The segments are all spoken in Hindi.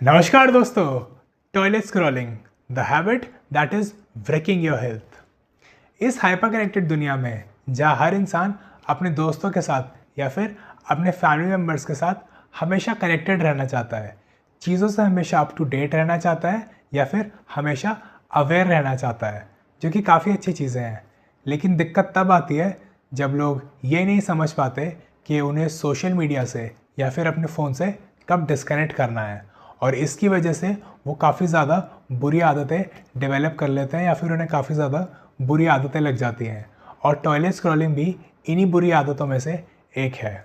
नमस्कार दोस्तों, toilet scrolling the habit that is wrecking your health. इस हाइपर कनेक्टेड दुनिया में जहाँ हर इंसान अपने दोस्तों के साथ या फिर अपने फैमिली मेम्बर्स के साथ हमेशा कनेक्टेड रहना चाहता है, चीज़ों से हमेशा अप टू डेट रहना चाहता है या फिर हमेशा अवेयर रहना चाहता है, जो कि काफ़ी अच्छी चीज़ें हैं। लेकिन दिक्कत तब आती है जब लोग ये नहीं समझ पाते कि उन्हें सोशल मीडिया से या फिर अपने फ़ोन से कब डिस्कनेक्ट करना है, और इसकी वजह से वो काफ़ी ज़्यादा बुरी आदतें डेवलप कर लेते हैं या फिर उन्हें काफ़ी ज़्यादा बुरी आदतें लग जाती हैं। और टॉयलेट स्क्रॉलिंग भी इन्हीं बुरी आदतों में से एक है।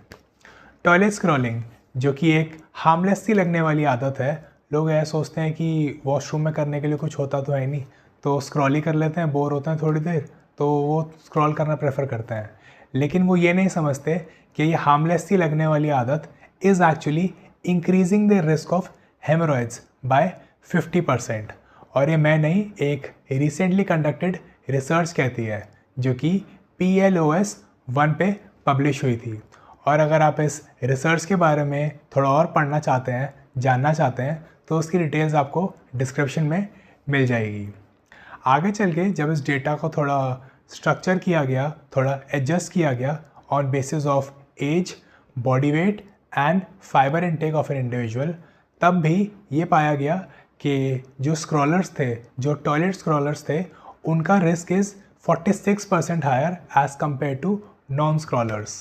टॉयलेट स्क्रॉलिंग जो कि एक हार्मलेस सी लगने वाली आदत है। लोग ऐसा सोचते हैं कि वॉशरूम में करने के लिए कुछ होता तो है नहीं, तो स्क्रॉल ही कर लेते हैं, बोर होते हैं थोड़ी देर तो वो स्क्रॉल करना प्रेफर करते हैं। लेकिन वो ये नहीं समझते कि ये हार्मलेस सी लगने वाली आदत is actually increasing the risk of hemorrhoids by 50%। और ये मैं नहीं, एक रिसेंटली कंडक्टेड रिसर्च कहती है जो कि PLOS 1 पे पब्लिश हुई थी। और अगर आप इस रिसर्च के बारे में थोड़ा और पढ़ना चाहते हैं, जानना चाहते हैं, तो उसकी डिटेल्स आपको डिस्क्रिप्शन में मिल जाएगी। आगे चल के जब इस डेटा को थोड़ा स्ट्रक्चर किया गया, थोड़ा एडजस्ट किया गया on basis of age, body weight and fibre intake of an individual, तब भी ये पाया गया कि जो स्क्रॉलर्स थे, जो टॉयलेट स्क्रॉलर्स थे, उनका risk is 46% higher as compared to non scrollers.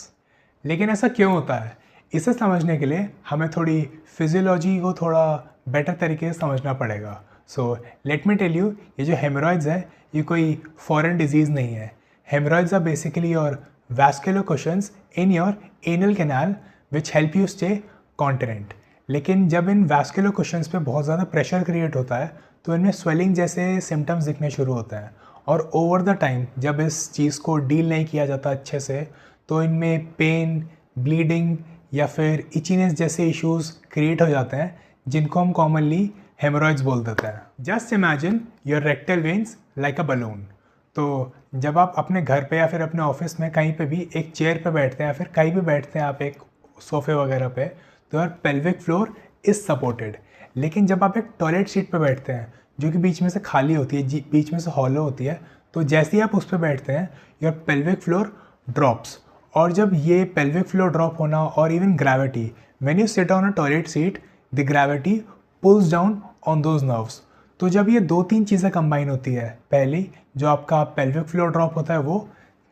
लेकिन ऐसा क्यों होता है, इसे समझने के लिए हमें थोड़ी फिजियोलॉजी को थोड़ा बेटर तरीके से समझना पड़ेगा। So let me tell you, ये जो हेमरॉइड्स है ये कोई फॉरेन डिजीज़ नहीं है। Hemorrhoids are basically your vascular cushions in your anal canal which help you stay continent. लेकिन जब इन वैस्कुलर कुशन्स पे बहुत ज़्यादा प्रेशर क्रिएट होता है तो इनमें स्वेलिंग जैसे सिम्टम्स दिखने शुरू होते हैं। और ओवर द टाइम जब इस चीज़ को डील नहीं किया जाता अच्छे से, तो इनमें पेन, ब्लीडिंग या फिर इचीनेस जैसे इश्यूज क्रिएट हो जाते हैं, जिनको हम कॉमनली हेमरॉइड्स बोल देते हैं। Just imagine your rectal veins like a balloon. तो जब आप अपने घर पे या फिर अपने ऑफिस में कहीं पे भी एक चेयर पे बैठते हैं या फिर कहीं भी बैठते हैं आप, एक सोफे वगैरह पे, तो your pelvic floor is supported. लेकिन जब आप एक टॉयलेट सीट पे बैठते हैं जो कि बीच में से खाली होती है, बीच में से हॉलो होती है, तो जैसे ही आप उस पर बैठते हैं योर पेल्विक फ्लोर ड्रॉप्स। और जब ये पेल्विक फ्लोर ड्रॉप होना और even gravity, when you sit on a toilet seat the gravity pulls down on those nerves. तो जब ये दो तीन चीज़ें कंबाइन होती है, पहली जो आपका पेल्विक फ्लोर ड्रॉप होता है वो,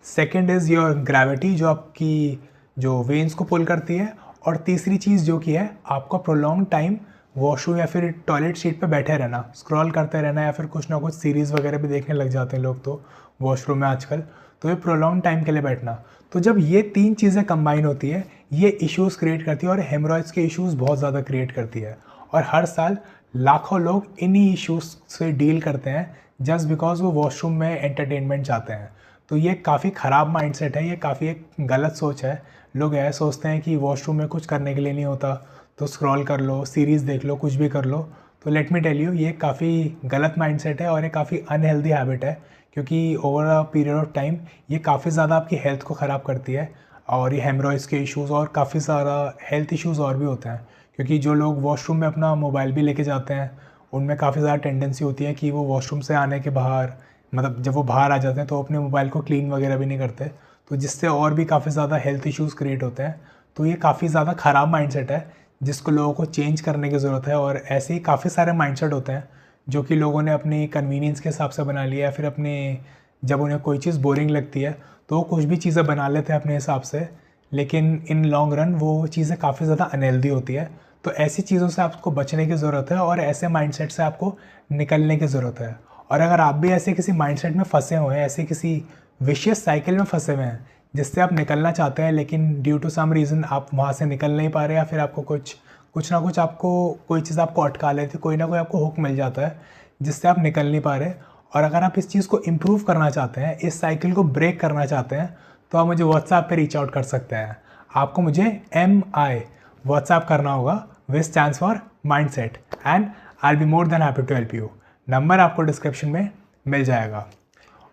सेकेंड इज़ योर ग्रेविटी जो आपकी जो वेन्स को पुल करती है, और तीसरी चीज़ जो कि है आपका प्रोलॉन्ग टाइम वॉशरूम या फिर टॉयलेट सीट पे बैठे रहना, स्क्रॉल करते रहना या फिर कुछ ना कुछ सीरीज़ वगैरह भी देखने लग जाते हैं लोग तो वॉशरूम में आजकल, तो ये प्रोलॉन्ग टाइम के लिए बैठना। तो जब ये तीन चीज़ें कंबाइन होती है ये इश्यूज़ क्रिएट करती है और हेमरॉइड्स के इश्यूज़ बहुत ज़्यादा क्रिएट करती है। और हर साल लाखों लोग इन्हीं इश्यूज़ से डील करते हैं जस्ट बिकॉज वो वॉशरूम में एंटरटेनमेंट चाहते हैं। तो ये काफ़ी ख़राब माइंडसेट है, ये काफ़ी एक गलत सोच है। लोग ऐसा सोचते हैं कि वॉशरूम में कुछ करने के लिए नहीं होता तो स्क्रॉल कर लो, सीरीज़ देख लो, कुछ भी कर लो। तो लेट मी टेल यू, ये काफ़ी गलत माइंडसेट है और ये काफ़ी अनहेल्दी हैबिट है, क्योंकि over a period of time ये काफ़ी ज़्यादा आपकी हेल्थ को ख़राब करती है। और ये हेमरॉइड्स के इश्यूज़ और काफ़ी सारा हेल्थ इश्यूज़ और भी होते हैं, क्योंकि जो लोग वॉशरूम में अपना मोबाइल भी लेके जाते हैं उनमें काफ़ी ज़्यादा टेंडेंसी होती है कि वो वॉशरूम से आने के बाहर, मतलब जब वो बाहर आ जाते हैं तो अपने मोबाइल को क्लीन वगैरह भी नहीं करते, तो जिससे और भी काफ़ी ज़्यादा हेल्थ इश्यूज़ क्रिएट होते हैं। तो ये काफ़ी ज़्यादा ख़राब माइंडसेट है जिसको लोगों को चेंज करने की ज़रूरत है। और ऐसे ही काफ़ी सारे माइंडसेट होते हैं जो कि लोगों ने अपनी कन्वीनियंस के हिसाब से बना लिया, या फिर अपने जब उन्हें कोई चीज़ बोरिंग लगती है तो वो कुछ भी चीज़ें बना लेते हैं अपने हिसाब से, लेकिन इन लॉन्ग रन वो चीज़ें काफ़ी ज़्यादा अनहेल्दी होती है। तो ऐसी चीज़ों से आपको बचने की ज़रूरत है और ऐसे माइंडसेट से आपको निकलने की ज़रूरत है। और अगर आप भी ऐसे किसी माइंडसेट में फंसे हुए हैं, ऐसे किसी विशियस साइकिल में फंसे हुए हैं जिससे आप निकलना चाहते हैं लेकिन ड्यू टू सम रीज़न आप वहाँ से निकल नहीं पा रहे, या फिर आपको कुछ ना कुछ आपको कोई चीज़ आपको अटका लेती है, कोई ना कोई आपको हुक मिल जाता है जिससे आप निकल नहीं पा रहे, और अगर आप इस चीज़ को इम्प्रूव करना चाहते हैं, इस साइकिल को ब्रेक करना चाहते हैं, तो आप मुझे व्हाट्सएप पे रीच आउट कर सकते हैं। आपको मुझे MI व्हाट्सएप करना होगा, which stands for mindset, and I will be more than happy to help you. Number आपको डिस्क्रिप्शन में मिल जाएगा।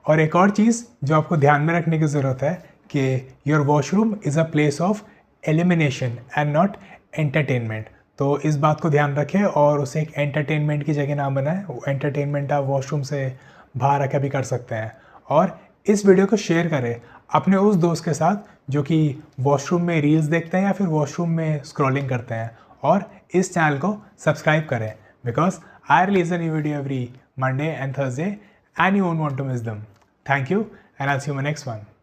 और एक और चीज़ जो आपको ध्यान में रखने की ज़रूरत है कि your washroom is a place of elimination and not entertainment. तो इस बात को ध्यान रखें और उसे एक एंटरटेनमेंट की जगह ना बनाएं। वो एंटरटेनमेंट आप वॉशरूम से बाहर आकर भी कर सकते हैं। और इस वीडियो को शेयर करें अपने उस दोस्त के साथ जो कि वॉशरूम में रील्स देखते हैं या फिर वॉशरूम में स्क्रॉलिंग करते हैं। और इस चैनल को सब्सक्राइब करें because I release a new video every Monday and Thursday and you won't want to miss them. Thank you and I'll see you in my next one.